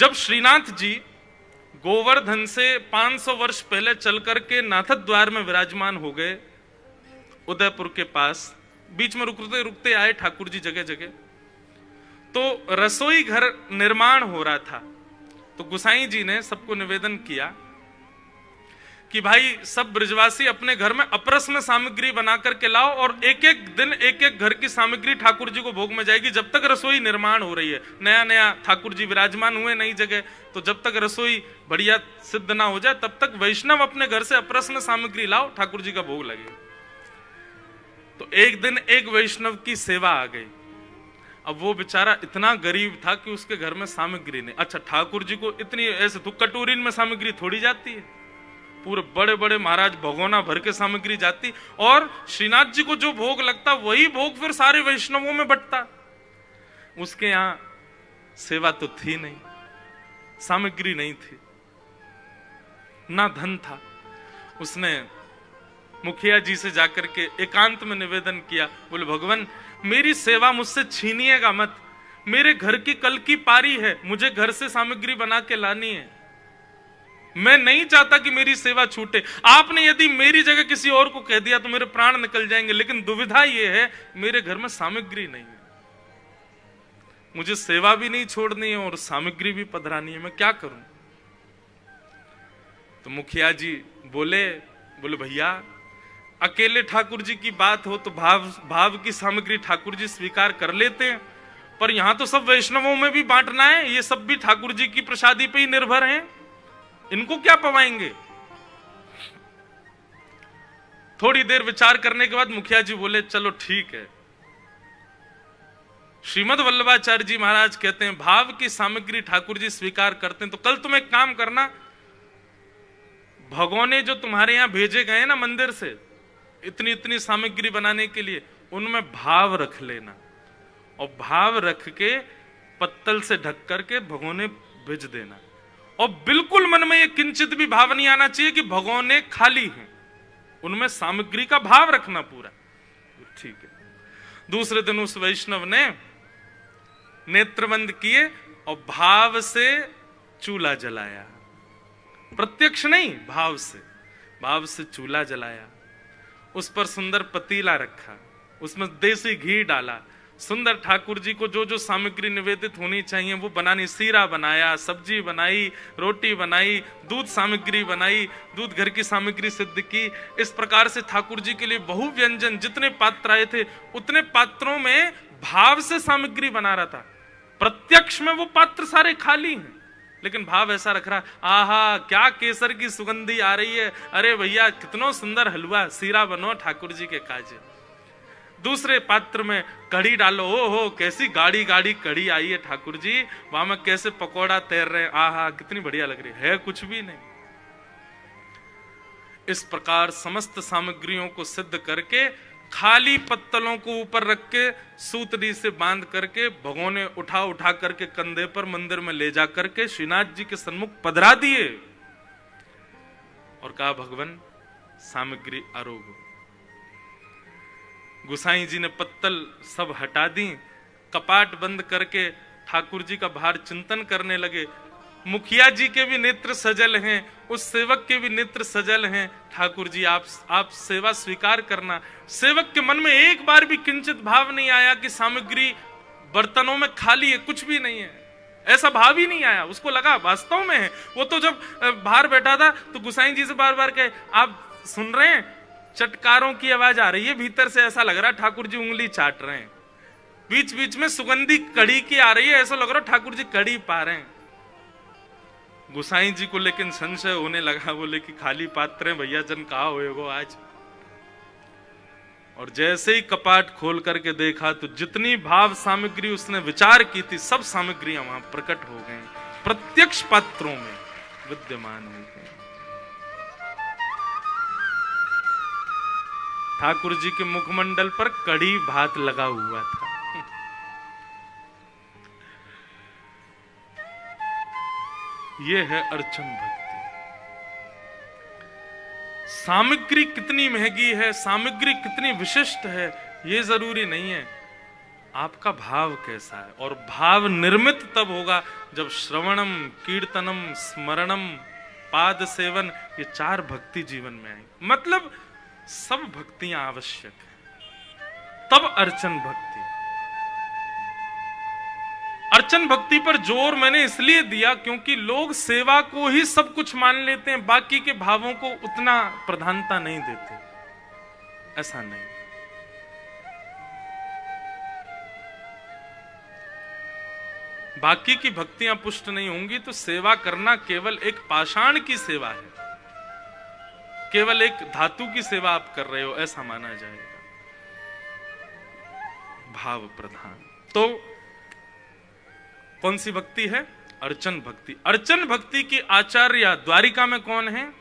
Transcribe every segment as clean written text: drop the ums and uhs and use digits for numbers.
जब श्रीनाथ जी गोवर्धन से 500 वर्ष पहले चल करके नाथद द्वार में विराजमान हो गए, उदयपुर के पास, बीच में रुकते रुकते आए ठाकुर जी जगह जगह, तो रसोई घर निर्माण हो रहा था। तो गुसाई जी ने सबको निवेदन किया कि भाई सब ब्रजवासी अपने घर में अपरस में सामग्री बना करके लाओ और एक एक दिन एक एक घर की सामग्री ठाकुर जी को भोग में जाएगी। जब तक रसोई निर्माण हो रही है, नया नया ठाकुर जी विराजमान हुए नई जगह, तो जब तक रसोई बढ़िया सिद्ध ना हो जाए तब तक वैष्णव अपने घर से अपरस में सामग्री लाओ, ठाकुर जी का भोग लगे। तो एक दिन एक वैष्णव की सेवा आ गई। अब वो बेचारा इतना गरीब था कि उसके घर में सामग्री नहीं। अच्छा, ठाकुर जी को इतनी ऐसे तो कटोरी में सामग्री थोड़ी जाती है, पूरे बड़े बड़े महाराज भगोना भर के सामग्री जाती, और श्रीनाथ जी को जो भोग लगता वही भोग फिर सारे वैष्णवों में बंटता। उसके यहां सेवा तो थी नहीं, सामग्री नहीं थी, ना धन था। उसने मुखिया जी से जाकर के एकांत में निवेदन किया, बोले भगवान मेरी सेवा मुझसे छीनिएगा मत, मेरे घर की कल की पारी है, मुझे घर से सामग्री बना के लानी है, मैं नहीं चाहता कि मेरी सेवा छूटे। आपने यदि मेरी जगह किसी और को कह दिया तो मेरे प्राण निकल जाएंगे, लेकिन दुविधा यह है मेरे घर में सामग्री नहीं है, मुझे सेवा भी नहीं छोड़नी है और सामग्री भी पधरानी है, मैं क्या करूं। तो मुखिया जी बोले भैया अकेले ठाकुर जी की बात हो तो भाव की सामग्री ठाकुर जी स्वीकार कर लेते हैं, पर यहां तो सब वैष्णवों में भी बांटना है, ये सब भी ठाकुर जी की प्रसादी पे ही निर्भर हैं, इनको क्या पवाएंगे। थोड़ी देर विचार करने के बाद मुखिया जी बोले चलो ठीक है। श्रीमद वल्लभाचार्य जी महाराज कहते हैं भाव की सामग्री ठाकुर जी स्वीकार करते हैं, तो कल तुम एक काम करना, भगोने जो तुम्हारे यहां भेजे गए ना मंदिर से इतनी इतनी सामग्री बनाने के लिए, उनमें भाव रख लेना और भाव रख के पत्तल से ढक करके भगोने भेज देना, और बिल्कुल मन में ये किंचित भी भाव नहीं आना चाहिए कि भगोने खाली हैं, उनमें सामग्री का भाव रखना पूरा। ठीक है। दूसरे दिन उस वैष्णव ने नेत्रबंद किए और भाव से चूल्हा जलाया, प्रत्यक्ष नहीं, भाव से चूल्हा जलाया, उस पर सुंदर पतीला रखा, उसमें देसी घी डाला, सुंदर ठाकुर जी को जो जो सामग्री निवेदित होनी चाहिए वो बनानी, सीरा बनाया, सब्जी बनाई, रोटी बनाई, दूध सामग्री बनाई, दूध घर की सामग्री सिद्ध की। इस प्रकार से ठाकुर जी के लिए बहु व्यंजन, जितने पात्र आए थे उतने पात्रों में भाव से सामग्री बना रहा था। प्रत्यक्ष में वो पात्र सारे खाली हैं, लेकिन भाव ऐसा रख रहा, आहा क्या केसर की सुगंधी आ रही है, अरे भैया कितना सुंदर हलवा सीरा बनो ठाकुर जी के काजे। दूसरे पात्र में कढ़ी डालो, ओ हो कैसी गाढ़ी गाढ़ी कढ़ी आई है ठाकुर जी, वहां में कैसे पकौड़ा तैर रहे हैं, आहा कितनी बढ़िया लग रही है, कुछ भी नहीं। इस प्रकार समस्त सामग्रियों को सिद्ध करके खाली पत्तलों को ऊपर रख के सूतरी से बांध करके भगोने उठा उठा करके कंधे पर मंदिर में ले जा करके श्रीनाथ जी के सन्मुख पधरा दिए और कहा भगवान सामग्री आरोग। गुसाई जी ने पत्तल सब हटा दी, कपाट बंद करके ठाकुर जी का बाहर चिंतन करने लगे। मुखिया जी के भी नेत्र सजल हैं, उस सेवक के भी नेत्र सजल हैं, ठाकुर जी आप सेवा स्वीकार करना। सेवक के मन में एक बार भी किंचित भाव नहीं आया कि सामग्री बर्तनों में खाली है, कुछ भी नहीं है, ऐसा भाव ही नहीं आया। उसको लगा वास्तव में है। वो तो जब बाहर बैठा था तो गुसाई जी से बार बार कहे आप सुन रहे हैं, चटकारों की आवाज आ रही है भीतर से, ऐसा लग रहा ठाकुर जी उंगली चाट रहे हैं, बीच बीच में सुगंधी कड़ी की आ रही है, ऐसा लग रहा ठाकुर जी कड़ी पा रहे हैं। गुसाई जी को लेकिन संशय होने लगा, बोले कि खाली पात्र हैं भैया जन कहा होएगो आज। और जैसे ही कपाट खोल करके देखा तो जितनी भाव सामग्री उसने विचार की थी सब सामग्रियां वहां प्रकट हो गई, प्रत्यक्ष पात्रों में विद्यमान हो गई। ठाकुर जी के मुखमंडल पर कड़ी भात लगा हुआ था। यह है अर्चन भक्ति। सामग्री कितनी महंगी है, सामग्री कितनी विशिष्ट है, यह जरूरी नहीं है। आपका भाव कैसा है। और भाव निर्मित तब होगा जब श्रवणम, कीर्तनम, स्मरणम, पाद सेवन, ये 4 भक्ति जीवन में आएंगी। मतलब सब भक्तियां आवश्यक है, तब अर्चन भक्ति। अर्चन भक्ति पर जोर मैंने इसलिए दिया क्योंकि लोग सेवा को ही सब कुछ मान लेते हैं, बाकी के भावों को उतना प्रधानता नहीं देते। ऐसा नहीं। बाकी की भक्तियां पुष्ट नहीं होंगी तो सेवा करना केवल एक पाषाण की सेवा है, केवल एक धातु की सेवा आप कर रहे हो, ऐसा माना जाएगा। भाव प्रधान। तो कौन सी भक्ति है? अर्चन भक्ति। अर्चन भक्ति की आचार्य द्वारिका में कौन है?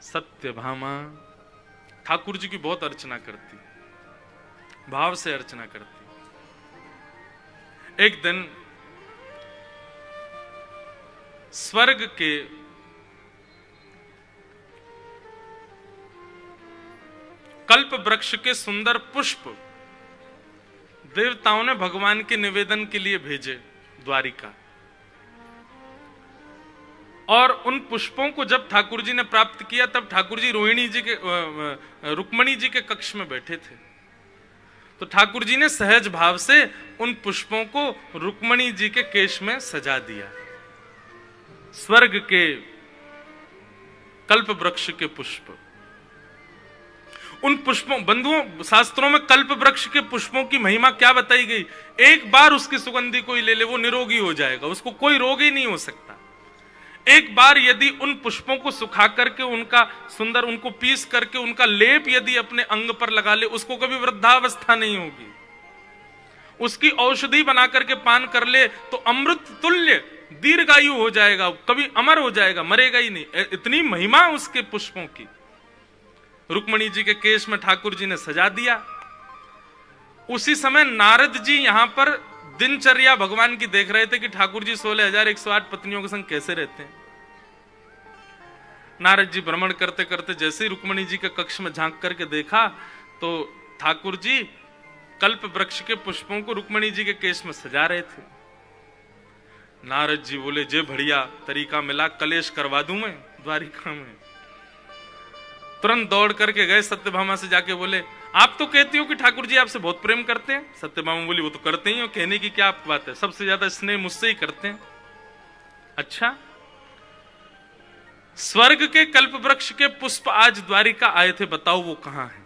सत्यभामा। ठाकुर जी की बहुत अर्चना करती, भाव से अर्चना करती। एक दिन स्वर्ग के कल्प वृक्ष के सुंदर पुष्प देवताओं ने भगवान के निवेदन के लिए भेजे द्वारिका। और उन पुष्पों को जब ठाकुर जी ने प्राप्त किया तब ठाकुर जी रोहिणी जी के रुक्मणी जी के कक्ष में बैठे थे। तो ठाकुर जी ने सहज भाव से उन पुष्पों को रुक्मणी जी के केश में सजा दिया। स्वर्ग के कल्प वृक्ष के पुष्प, उन पुष्पों, बंधुओं शास्त्रों में कल्प वृक्ष के पुष्पों की महिमा क्या बताई गई? एक बार उसकी सुगंधि कोई ले ले वो निरोगी हो जाएगा, उसको कोई रोग ही नहीं हो सकता। एक बार यदि उन पुष्पों को सुखा करके उनका सुंदर, उनको पीस करके उनका लेप यदि अपने अंग पर लगा ले, उसको कभी वृद्धावस्था नहीं होगी। उसकी औषधि बना करके पान कर ले तो अमृत तुल्य दीर्घायु हो जाएगा, कभी अमर हो जाएगा, मरेगा ही नहीं। इतनी महिमा उसके पुष्पों की। रुक्मणी जी के केश में ठाकुर जी ने सजा दिया। उसी समय नारद जी यहां पर दिनचर्या भगवान की देख रहे थे कि ठाकुर जी 16,108 पत्नियों के संग कैसे रहते हैं। नारद जी भ्रमण करते करते जैसे ही रुक्मणी जी के कक्ष में झांक करके देखा तो ठाकुर जी कल्प वृक्ष के पुष्पों को रुक्मणी जी के केश में सजा रहे थे। नारद जी बोले, जे बढ़िया तरीका मिला, कलेश करवा दूं मैं द्वारिका में। तुरंत दौड़ करके गए, सत्यभामा से जाके बोले, आप तो कहती हो कि ठाकुर जी आपसे बहुत प्रेम करते हैं। सत्यभामा बोली, वो तो करते ही हो, कहने की क्या बात है, सबसे ज्यादा स्नेह मुझसे ही करते हैं। अच्छा, स्वर्ग के कल्प वृक्ष के पुष्प आज द्वारिका आए थे, बताओ वो कहां है?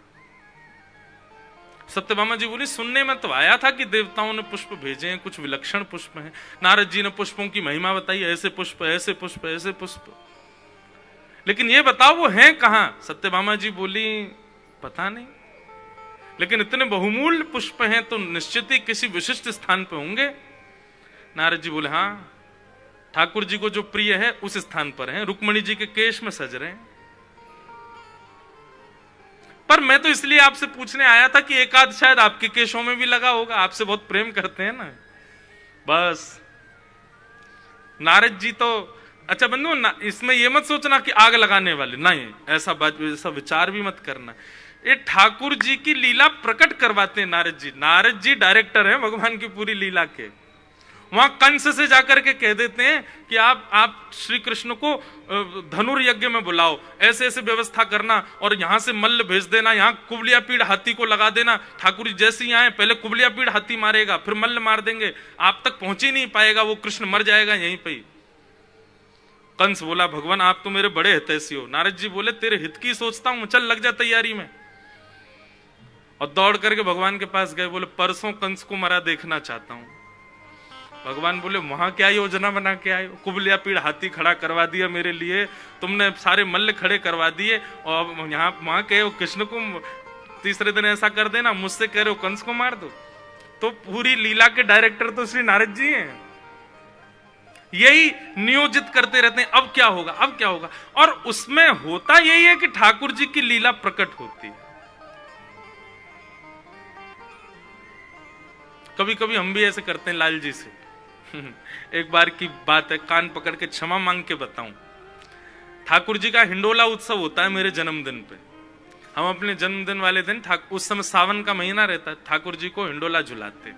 सत्यभामा जी बोली, सुनने में तो आया था कि देवताओं ने पुष्प भेजे हैं, कुछ विलक्षण पुष्प हैं। नारद जी ने पुष्पों की महिमा बताई, ऐसे पुष्प, ऐसे पुष्प, ऐसे पुष्प, लेकिन ये बताओ वो हैं कहां? सत्यभामा जी बोली, पता नहीं, लेकिन इतने बहुमूल्य पुष्प हैं तो निश्चित ही किसी विशिष्ट स्थान पे होंगे। नारद जी बोले, हाँ, ठाकुर जी को जो प्रिय है उस स्थान पर हैं, रुक्मणी जी के केश में सज रहे हैं। पर मैं तो इसलिए आपसे पूछने आया था कि एक आध शायद आपके केशों में भी लगा होगा, आपसे बहुत प्रेम करते हैं ना। बस नारद जी तो, अच्छा बंधु, इसमें यह मत सोचना कि आग लगाने वाले, नहीं, ऐसा विचार भी मत करना। ये ठाकुर जी की लीला प्रकट करवाते हैं नारद जी। नारद जी डायरेक्टर हैं भगवान की पूरी लीला के। वहां कंस से जाकर के कह देते हैं कि आप श्री कृष्ण को धनुर्यज्ञ में बुलाओ, ऐसे ऐसे व्यवस्था करना, और यहां से मल्ल भेज देना, यहां कुबलिया पीड़ हाथी को लगा देना। ठाकुर जी जैसे ही आए पहले कुबलिया पीड़ हाथी मारेगा, फिर मल्ल मार देंगे, आप तक पहुंच ही नहीं पाएगा, वो कृष्ण मर जाएगा यहीं पर। कंस बोला, भगवान आप तो मेरे बड़े हितैषी हो। नारद जी बोले, तेरे हित की सोचता हूं, चल लग जा तैयारी में। और दौड़ करके भगवान के पास गए, बोले परसों कंस को मरा देखना चाहता हूं। भगवान बोले, वहां क्या योजना बना के आए? कुबलिया पीड़ हाथी खड़ा करवा दिया मेरे लिए, तुमने सारे मल्ल खड़े करवा दिए, और यहाँ वहां कहे हो कृष्ण को तीसरे दिन ऐसा कर देना, मुझसे कह रहे हो कंस को मार दो। तो पूरी लीला के डायरेक्टर तो श्री नारद जी हैं, यही नियोजित करते रहते हैं, अब क्या होगा, अब क्या होगा। और उसमें होता यही है कि ठाकुर जी की लीला प्रकट होती है। कभी कभी हम भी ऐसे करते हैं लाल जी से। एक बार की बात है, कान पकड़ के क्षमा मांग के बताऊं। ठाकुर जी का हिंडोला उत्सव होता है मेरे जन्मदिन पे। हम अपने जन्मदिन वाले दिन उस समय सावन का महीना रहता, ठाकुर जी को हिंडोला झुलाते,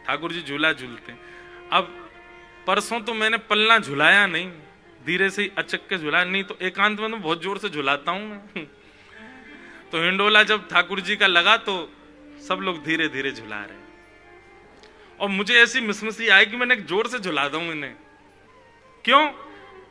ठाकुर जी झूला झूलते। अब परसों तो मैंने पलना झुलाया नहीं, धीरे से अचक के झुलाया, नहीं तो एकांत में तो बहुत जोर से झुलाता हूं मैं। तो हिंडोला जब ठाकुर जी का लगा तो सब लोग धीरे धीरे झुला रहे, और मुझे ऐसी मिसमिसी आई कि मैंने जोर से झुला दूं इन्हें। क्यों?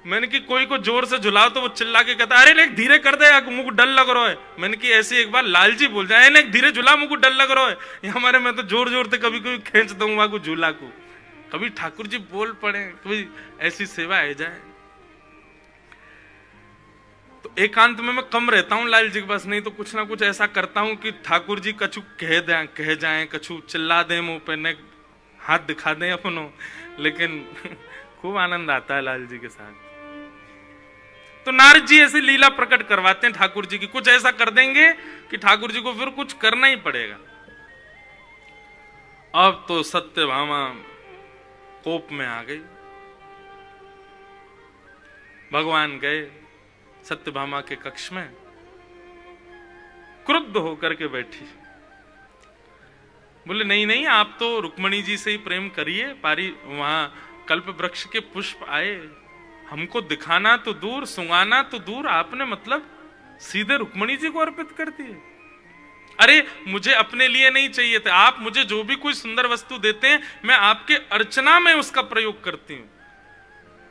मैंने कि कोई को जोर से झुलाओ तो वो चिल्ला के कहता अरे नहीं धीरे कर दे, मुझको डर लग रहा है। मैंने कि ऐसे एक बार लालजी बोल जाए नहीं धीरे झुला, मुझको डर लग रहा है। हमारे मैं तो जोर जोर से कभी कभी खींच दूंगा को झूला को, कभी ठाकुर जी बोल पड़े, कभी ऐसी सेवा आ जाए। तो एकांत में मैं कम रहता हूं लाल जी के पास, नहीं तो कुछ ना कुछ ऐसा करता हूं कि ठाकुर जी कछु कह जाए, कछु चिल्ला दे, मुंह पे ने हाथ दिखा दें अपनों, लेकिन खूब आनंद आता है लाल जी के साथ। तो नारद जी ऐसी लीला प्रकट करवाते हैं ठाकुर जी की, कुछ ऐसा कर देंगे कि ठाकुर जी को फिर कुछ करना ही पड़ेगा। अब तो सत्यभामा कोप में आ गई। भगवान गए सत्यभामा के कक्ष में, क्रुद्ध होकर के बैठी, बोले नहीं नहीं आप तो रुक्मणी जी से ही प्रेम करिए, पारी वहां कल्प वृक्ष के पुष्प आए, हमको दिखाना तो दूर सुंगाना तो दूर, आपने मतलब सीधे रुक्मणी जी को अर्पित कर दिए। अरे मुझे अपने लिए नहीं चाहिए थे, आप मुझे जो भी कोई सुंदर वस्तु देते हैं मैं आपके अर्चना में उसका प्रयोग करती हूं।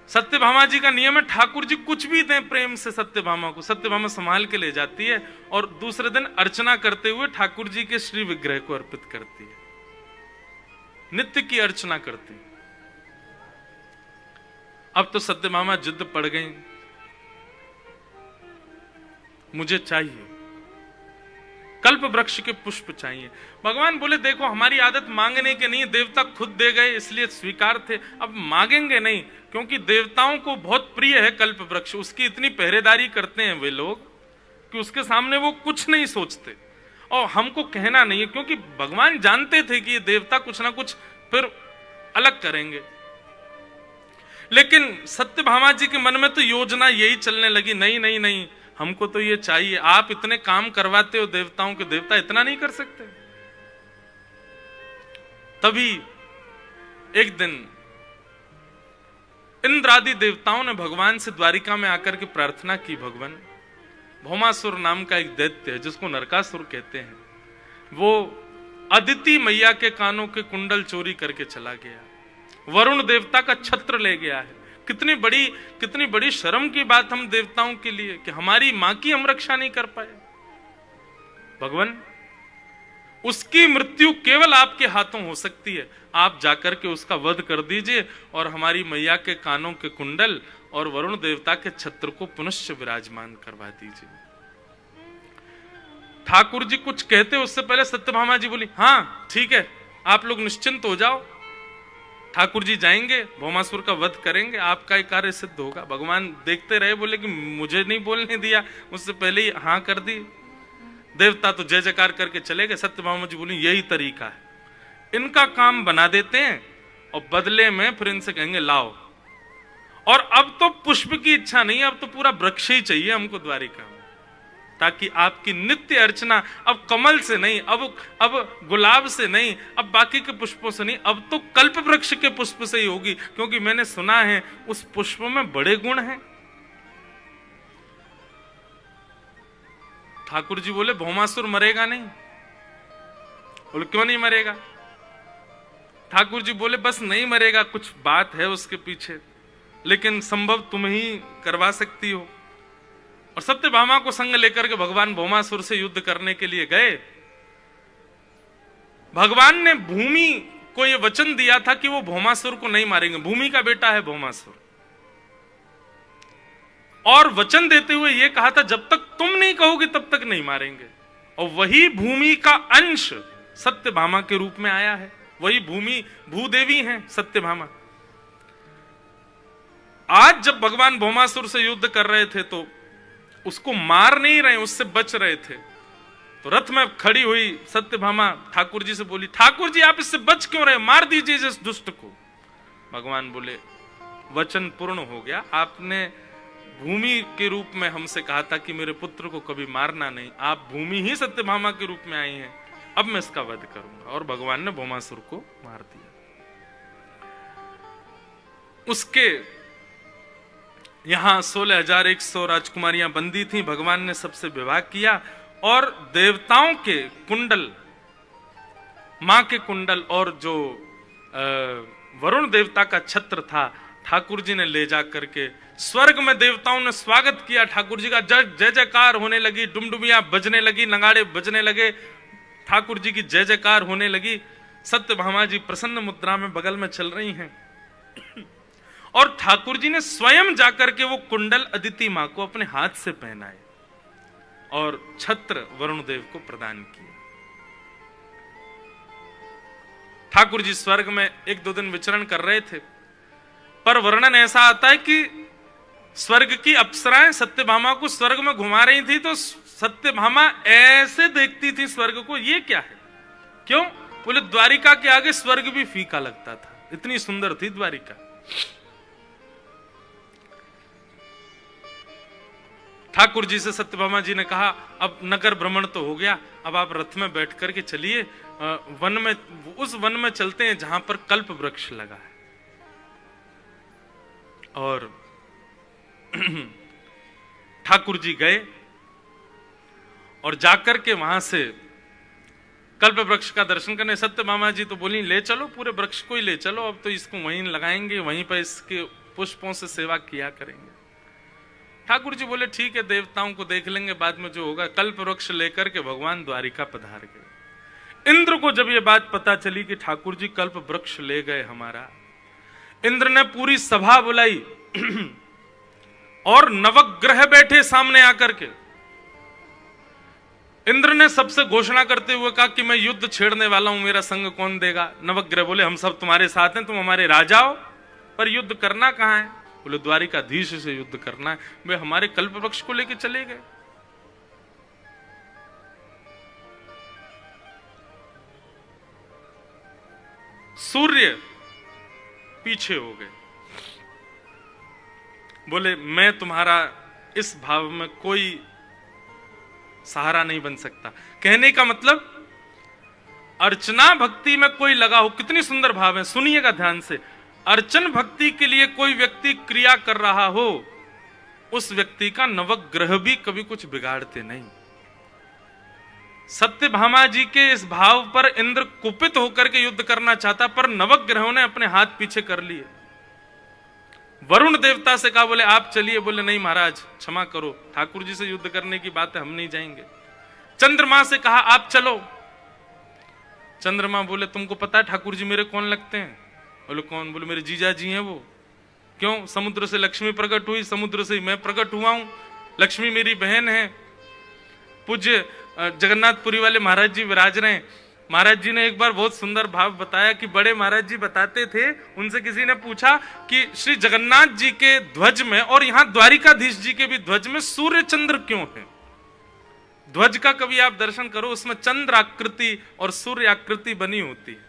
सत्यभामा जी का नियम है ठाकुर जी कुछ भी दें प्रेम से सत्यभामा को, सत्यभामा संभाल के ले जाती है और दूसरे दिन अर्चना करते हुए ठाकुर जी के श्री विग्रह को अर्पित करती है, नित्य की अर्चना करती है। अब तो सत्यभामा जिद्द पड़ गई, मुझे चाहिए, कल्प वृक्ष के पुष्प चाहिए। भगवान बोले देखो हमारी आदत मांगने के नहीं, देवता खुद दे गए इसलिए स्वीकार थे, अब मांगेंगे नहीं, क्योंकि देवताओं को बहुत प्रिय है कल्प वृक्ष, उसकी इतनी पहरेदारी करते हैं वे लोग कि उसके सामने वो कुछ नहीं सोचते, और हमको कहना नहीं है, क्योंकि भगवान जानते थे कि ये देवता कुछ ना कुछ फिर अलग करेंगे। लेकिन सत्यभामा जी के मन में तो योजना यही चलने लगी, नहीं नहीं नहीं हमको तो ये चाहिए, आप इतने काम करवाते हो देवताओं के, देवता इतना नहीं कर सकते। तभी एक दिन इंद्र आदि देवताओं ने भगवान से द्वारिका में आकर के प्रार्थना की, भगवान भौमासुर नाम का एक दैत्य है जिसको नरकासुर कहते हैं, वो अदिति मैया के कानों के कुंडल चोरी करके चला गया, वरुण देवता का छत्र ले गया है। कितनी बड़ी शर्म की बात हम देवताओं के लिए कि हमारी मां की हम रक्षा नहीं कर पाए। भगवान उसकी मृत्यु केवल आपके हाथों हो सकती है, आप जाकर के उसका वध कर दीजिए और हमारी मैया के कानों के कुंडल और वरुण देवता के छत्र को पुनश्च विराजमान करवा दीजिए। ठाकुर जी कुछ कहते उससे पहले सत्यभामा जी बोली हाँ ठीक है आप लोग निश्चिंत हो जाओ, ठाकुर जी जाएंगे भौमासुर का वध करेंगे, आपका एक कार्य सिद्ध होगा। भगवान देखते रहे, बोले कि मुझे नहीं बोलने दिया, उससे पहले ही हाँ कर दी। देवता तो जय जयकार करके चले गए। सत्यभामा जी बोली यही तरीका है, इनका काम बना देते हैं और बदले में फिर इनसे कहेंगे लाओ। और अब तो पुष्प की इच्छा नहीं, अब तो पूरा वृक्ष ही चाहिए हमको द्वारिका में, ताकि आपकी नित्य अर्चना अब कमल से नहीं, अब गुलाब से नहीं, अब बाकी के पुष्पों से नहीं, अब तो कल्प वृक्ष के पुष्प से ही होगी, क्योंकि मैंने सुना है उस पुष्प में बड़े गुण हैं। ठाकुर जी बोले भौमासुर मरेगा नहीं। बोले क्यों नहीं मरेगा? ठाकुर जी बोले बस नहीं मरेगा, कुछ बात है उसके पीछे, लेकिन संभव तुम ही करवा सकती हो। और सत्यभामा को संग लेकर के भगवान भौमासुर से युद्ध करने के लिए गए। भगवान ने भूमि को यह वचन दिया था कि वो भौमासुर को नहीं मारेंगे, भूमि का बेटा है भौमासुर, और वचन देते हुए यह कहा था जब तक तुम नहीं कहोगे तब तक नहीं मारेंगे। और वही भूमि का अंश सत्यभामा के रूप में आया है, वही भूमि भूदेवी हैं सत्यभामा। आज जब भगवान भौमासुर से युद्ध कर रहे थे तो उसको मार नहीं रहे, उससे बच रहे थे, तो रथ में खड़ी हुई सत्यभामा ठाकुर जी से बोली ठाकुर जी आप इससे बच क्यों रहे, मार दीजिए इस दुष्ट को। भगवान बोले वचन पूर्ण हो गया, आपने भूमि के रूप में हमसे कहा था कि मेरे पुत्र को कभी मारना नहीं, आप भूमि ही सत्यभामा के रूप में आई हैं, अब मैं इसका वध करूंगा। और भगवान ने भौमासुर को मार दिया। उसके यहां 16,100 राजकुमारियां बंदी थीं। भगवान ने सबसे विवाह किया और देवताओं के कुंडल, मां के कुंडल और जो वरुण देवता का छत्र था, ठाकुर जी ने ले जा करके स्वर्ग में देवताओं ने स्वागत किया। ठाकुर जी का जय जयकार होने लगी, डुमडुमियां बजने लगी, नगाड़े बजने लगे, ठाकुर जी की जय जयकार होने लगी। सत्यभामा जी प्रसन्न मुद्रा में बगल में चल रही हैं और ठाकुर जी ने स्वयं जाकर के वो कुंडल अदिति मां को अपने हाथ से पहनाए और छत्र वरुण देव को प्रदान किए। ठाकुर जी स्वर्ग में 1-2 दिन विचरण कर रहे थे, पर वर्णन ऐसा आता है कि स्वर्ग की अप्सराएं सत्यभामा को स्वर्ग में घुमा रही थी, तो सत्यभामा ऐसे देखती थी स्वर्ग को, ये क्या है? क्यों? बोले द्वारिका के आगे स्वर्ग भी फीका लगता था, इतनी सुंदर थी द्वारिका। ठाकुर जी से सत्यभामा जी ने कहा, अब नगर भ्रमण तो हो गया, अब आप रथ में बैठ करके चलिए, वन में, उस वन में चलते हैं जहां पर कल्प वृक्ष लगा है। और ठाकुर जी गए और जाकर के वहां से कल्प वृक्ष का दर्शन करने। सत्यभामा जी तो बोली, ले चलो, पूरे वृक्ष को ही ले चलो, अब तो इसको वहीं लगाएंगे, वहीं पर इसके पुष्पों से सेवा किया करेंगे। ठाकुर जी बोले, ठीक है, देवताओं को देख लेंगे, बाद में जो होगा। कल्प वृक्ष लेकर के भगवान द्वारिका पधार गए। इंद्र को जब ये बात पता चली कि ठाकुर जी कल्प वृक्ष ले गए हमारा, इंद्र ने पूरी सभा बुलाई और नवग्रह बैठे सामने आकर के। इंद्र ने सबसे घोषणा करते हुए कहा कि मैं युद्ध छेड़ने वाला हूं, मेरा संग कौन देगा? नवग्रह बोले, हम सब तुम्हारे साथ हैं, तुम हमारे राजा हो, पर युद्ध करना कहां है? बोले, द्वारिकाधीश से युद्ध करना है। वे हमारे कल्प वृक्ष को लेकर चले गए। सूर्य पीछे हो गए, बोले, मैं तुम्हारा इस भाव में कोई सहारा नहीं बन सकता। कहने का मतलब, अर्चना भक्ति में कोई लगा हो, कितनी सुंदर भाव है, सुनिएगा ध्यान से। अर्चन भक्ति के लिए कोई व्यक्ति क्रिया कर रहा हो, उस व्यक्ति का नवग्रह भी कभी कुछ बिगाड़ते नहीं। सत्यभामा जी के इस भाव पर इंद्र कुपित होकर के युद्ध करना चाहता, पर नवग्रहों ने अपने हाथ पीछे कर लिए। वरुण देवता से कहा, बोले आप चलिए। बोले, नहीं महाराज, क्षमा करो, ठाकुर जी से युद्ध करने की बात है, हम नहीं जाएंगे। चंद्रमा से कहा, आप चलो। चंद्रमा बोले, तुमको पता है ठाकुर जी मेरे कौन लगते हैं? बोले, कौन? बोले, मेरे जीजा जी हैं वो। क्यों? समुद्र से लक्ष्मी प्रकट हुई, समुद्र से मैं प्रकट हुआ हूं, लक्ष्मी मेरी बहन है। पूज्य जगन्नाथपुरी वाले महाराज जी विराज रहे हैं। महाराज जी ने एक बार बहुत सुंदर भाव बताया कि बड़े महाराज जी बताते थे, उनसे किसी ने पूछा कि श्री जगन्नाथ जी के ध्वज में और यहां द्वारिकाधीश जी के भी ध्वज में सूर्य चंद्र क्यों है? ध्वज का कभी आप दर्शन करो, उसमें चंद्र आकृति और सूर्य आकृति बनी होती है।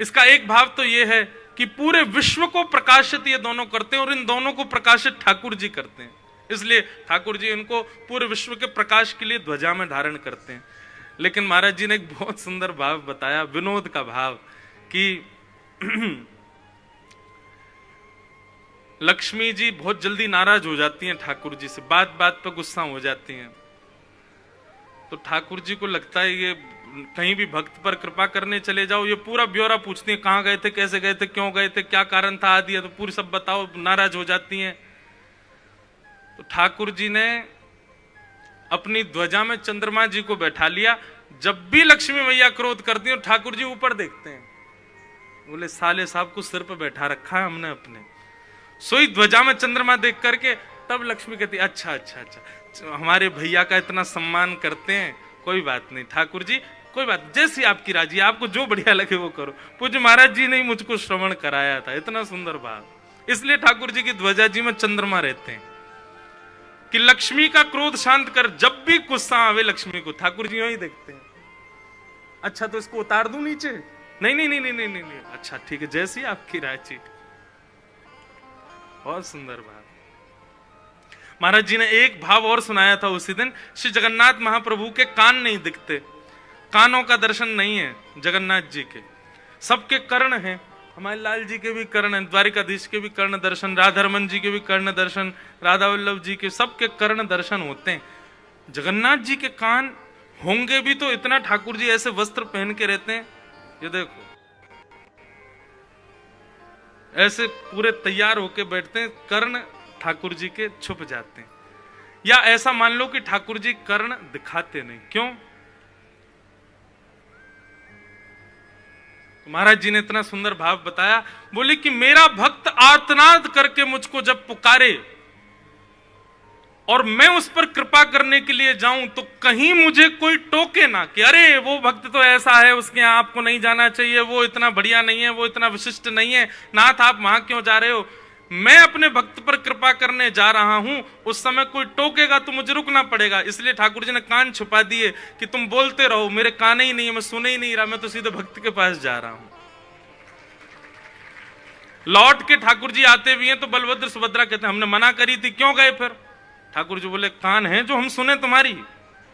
इसका एक भाव तो यह है कि पूरे विश्व को प्रकाशित ये दोनों करते हैं और इन दोनों को प्रकाशित ठाकुर जी करते हैं, इसलिए ठाकुर जी इनको पूरे विश्व के प्रकाश के लिए ध्वजा में धारण करते हैं। लेकिन महाराज जी ने एक बहुत सुंदर भाव बताया, विनोद का भाव, कि लक्ष्मी जी बहुत जल्दी नाराज हो जाती हैं ठाकुर जी से, बात बात पर गुस्सा हो जाती हैं। तो ठाकुर जी को लगता है ये कहीं भी भक्त पर कृपा करने चले जाओ, ये पूरा ब्यौरा पूछती हैं, कहां गए थे, कैसे गए थे, क्यों गए थे, क्या कारण था आदि, तो पूरी सब बताओ, नाराज हो जाती हैं। तो ठाकुर जी ने अपनी ध्वजा में चंद्रमा जी को बैठा लिया। जब भी लक्ष्मी मैया क्रोध करती है, ठाकुर जी ऊपर देखते हैं, बोले साले साहब को सिर पर बैठा रखा है हमने अपने। सोई ध्वजा में चंद्रमा देख करके तब लक्ष्मी कहती, अच्छा अच्छा अच्छा, हमारे भैया का इतना सम्मान करते हैं, कोई बात नहीं ठाकुर जी, कोई बात, जैसी आपकी राजी, आपको जो बढ़िया लगे वो करो। पूज्य महाराज जी ने मुझको श्रवण कराया था, इतना सुंदर भाव। इसलिए ठाकुर जी की ध्वजा जी में चंद्रमा रहते हैं कि लक्ष्मी का क्रोध शांत कर। जब भी गुस्सा आवे लक्ष्मी को, ठाकुर जी यही देखते हैं, अच्छा तो इसको उतार दूं नीचे? नहीं नहीं नहीं नहीं नहीं नहीं, अच्छा ठीक है, जैसी आपकी राय। बहुत सुंदर भाव। महाराज जी ने एक भाव और सुनाया था उसी दिन। श्री जगन्नाथ महाप्रभु के कान नहीं दिखते, कानों का दर्शन नहीं है जगन्नाथ जी के, सबके कर्ण हैं। हमारे लाल जी के भी कर्ण हैं, द्वारिकाधीश के भी कर्ण दर्शन, राधारमन जी के भी कर्ण दर्शन, राधा वल्लभ जी के, सबके कर्ण दर्शन होते हैं। जगन्नाथ जी के कान होंगे भी तो इतना ठाकुर जी ऐसे वस्त्र पहन के रहते हैं, ये देखो ऐसे पूरे तैयार होके बैठते हैं, कर्ण ठाकुर जी के छुप जाते हैं। या ऐसा मान लो कि ठाकुर जी कर्ण दिखाते नहीं, क्यों? महाराज जी ने इतना सुंदर भाव बताया, बोले कि मेरा भक्त आर्तनाद करके मुझको जब पुकारे और मैं उस पर कृपा करने के लिए जाऊं तो कहीं मुझे कोई टोके ना कि अरे वो भक्त तो ऐसा है, उसके यहां आपको नहीं जाना चाहिए, वो इतना बढ़िया नहीं है, वो इतना विशिष्ट नहीं है, नाथ आप वहां क्यों जा रहे हो। मैं अपने भक्त पर कृपा करने जा रहा हूं, उस समय कोई टोकेगा तो मुझे रुकना पड़ेगा। इसलिए ठाकुर जी ने कान छुपा दिए कि तुम बोलते रहो, मेरे कान ही नहीं है, मैं सुन ही नहीं रहा, मैं तो सीधे भक्त के पास जा रहा हूं। लौट के ठाकुर जी आते भी हैं तो बलभद्र सुभद्रा कहते हैं हमने मना करी थी, क्यों गए फिर? ठाकुर जी बोले कान है जो हम सुने तुम्हारी,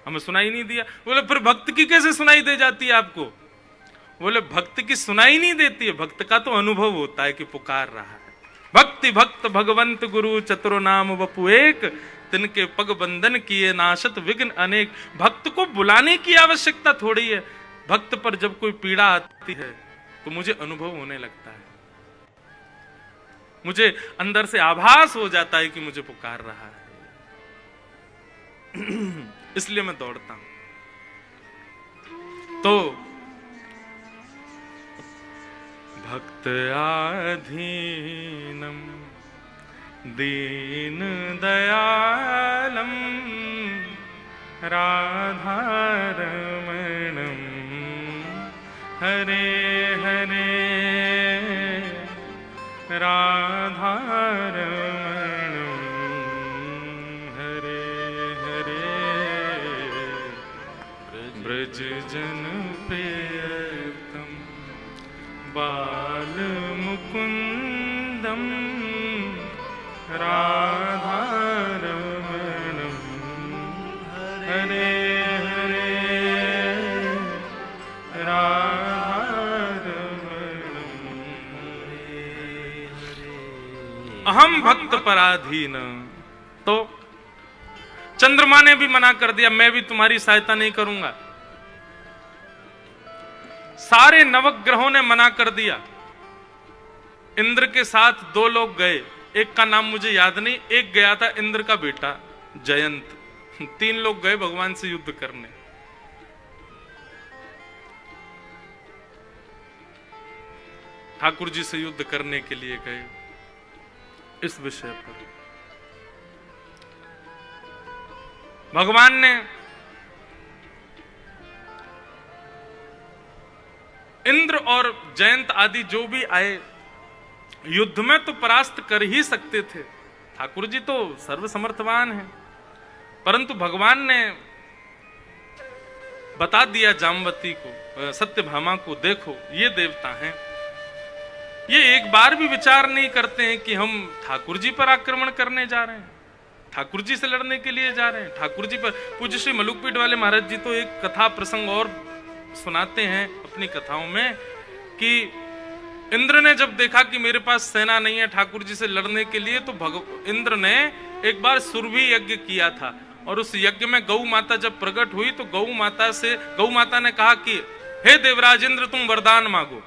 हमें सुनाई नहीं दिया। बोले फिर भक्त की कैसे सुनाई दे जाती है आपको? बोले भक्त की सुनाई नहीं देती है, भक्त का तो अनुभव होता है कि पुकार रहा है। भक्ति भक्त भगवंत गुरु चतुर नाम वपु एक, तिनके पग बंधन किए नाशत विघ्न अनेक। भक्त को बुलाने की आवश्यकता थोड़ी है, भक्त पर जब कोई पीड़ा आती है तो मुझे अनुभव होने लगता है, मुझे अंदर से आभास हो जाता है कि मुझे पुकार रहा है, इसलिए मैं दौड़ता हूं। तो भक्त आधीनम दीन दयालम राधारमणम हरे हरे राधारमणम हरे हरे ब्रज जन प्रियतम बाल मुकुंदम राधारमणम हरे हरे राधारमणम अहम भक्त पराधीन। तो चंद्रमा ने भी मना कर दिया, मैं भी तुम्हारी सहायता नहीं करूंगा। सारे नवग्रहों ने मना कर दिया। इंद्र के साथ दो लोग गए, एक का नाम मुझे याद नहीं, एक गया था इंद्र का बेटा जयंत। 3 लोग गए भगवान से युद्ध करने। ठाकुर जी से युद्ध करने के लिए गए। इस विषय पर भगवान ने इंद्र और जयंत आदि जो भी आए युद्ध में तो परास्त कर ही सकते थे, ठाकुर जी तो सर्वसमर्थवान हैं। परंतु भगवान ने बता दिया जामवती को, सत्यभामा को, देखो ये देवता हैं, ये एक बार भी विचार नहीं करते हैं कि हम ठाकुर जी पर आक्रमण करने जा रहे हैं, ठाकुर जी से लड़ने के लिए जा रहे हैं। ठाकुर जी पर पूज्य श्री मलुकपीठ वाले महाराज जी तो एक कथा प्रसंग और सुनाते हैं अपनी कथाओं में कि इंद्र ने जब देखा कि मेरे पास सेना नहीं है ठाकुर जी से लड़ने के लिए, तो इंद्र ने एक बार सुरभि यज्ञ किया था और उस यज्ञ में गौ माता जब प्रकट हुई तो गौ माता ने कहा कि हे देवराज इंद्र तुम वरदान मांगो।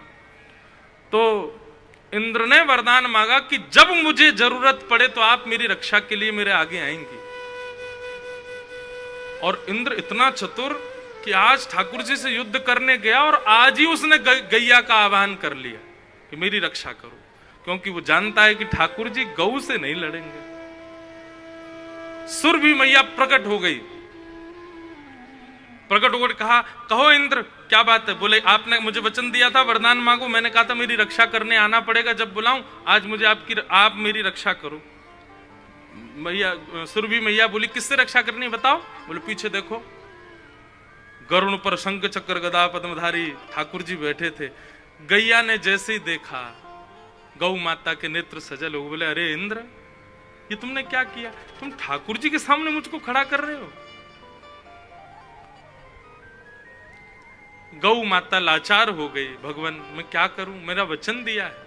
तो इंद्र ने वरदान मांगा कि जब मुझे जरूरत पड़े तो आप मेरी रक्षा के लिए मेरे आगे आएंगे। और इंद्र इतना चतुर कि आज ठाकुर जी से युद्ध करने गया और आज ही उसने गैया का आह्वान कर लिया कि मेरी रक्षा करो, क्योंकि वो जानता है कि ठाकुर जी गौ से नहीं लड़ेंगे। सुरभि मैया प्रकट हो गई, प्रकट होकर कहा कहो इंद्र क्या बात है। बोले आपने मुझे वचन दिया था वरदान मांगो, मैंने कहा था मेरी रक्षा करने आना पड़ेगा जब बुलाऊं, आज मुझे आप मेरी रक्षा करो। मैया सुरभि मैया बोली किससे रक्षा करनी बताओ। बोले पीछे देखो, गरुण पर शंख चक्र गदा पद्मधारी ठाकुर जी बैठे थे। गैया ने जैसे ही देखा गौ माता के नेत्र सजल हो, बोले अरे इंद्र, ये तुमने क्या किया? तुम ठाकुर जी के सामने मुझको खड़ा कर रहे हो। गौ माता लाचार हो गई, भगवान मैं क्या करूं, मेरा वचन दिया है।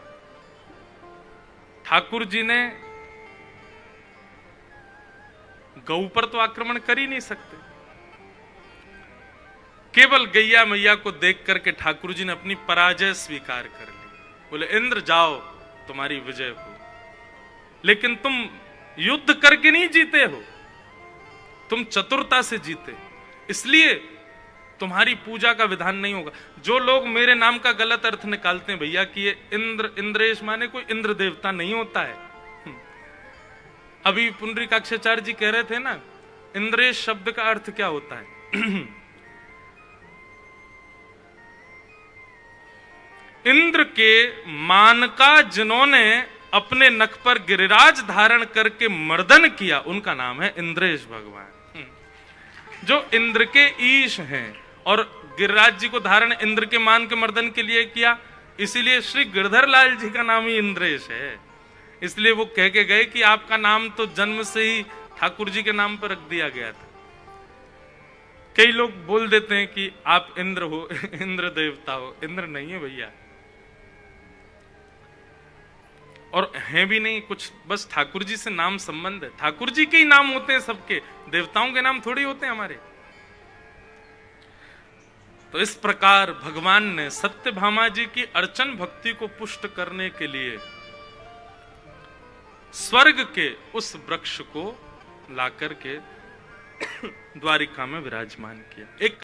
ठाकुर जी ने गौ पर तो आक्रमण कर ही नहीं सकते, केवल गैया मैया को देख करके ठाकुर जी ने अपनी पराजय स्वीकार कर ली। बोले इंद्र जाओ, तुम्हारी विजय हो, लेकिन तुम युद्ध करके नहीं जीते हो, तुम चतुरता से जीते, इसलिए तुम्हारी पूजा का विधान नहीं होगा। जो लोग मेरे नाम का गलत अर्थ निकालते हैं भैया कि ये इंद्र, इंद्रेश माने कोई इंद्र देवता नहीं होता है। अभी पुंडरीकाक्षाचार्य जी कह रहे थे ना, इंद्रेश शब्द का अर्थ क्या होता है? इंद्र के मान का जिन्होंने अपने नख पर गिरिराज धारण करके मर्दन किया, उनका नाम है इंद्रेश भगवान। जो इंद्र के ईश हैं, और गिरिराज जी को धारण इंद्र के मान के मर्दन के लिए किया, इसीलिए श्री गिरधर लाल जी का नाम ही इंद्रेश है। इसलिए वो कह के गए कि आपका नाम तो जन्म से ही ठाकुर जी के नाम पर रख दिया गया था। कई लोग बोल देते हैं कि आप इंद्र हो, इंद्र देवता हो। इंद्र नहीं है भैया, और हैं भी नहीं कुछ, बस ठाकुर जी से नाम संबंध है। ठाकुर जी के ही नाम होते हैं सबके, देवताओं के नाम थोड़ी होते हैं हमारे। तो इस प्रकार भगवान ने सत्यभामा जी की अर्चन भक्ति को पुष्ट करने के लिए स्वर्ग के उस वृक्ष को लाकर के द्वारिका में विराजमान किया। एक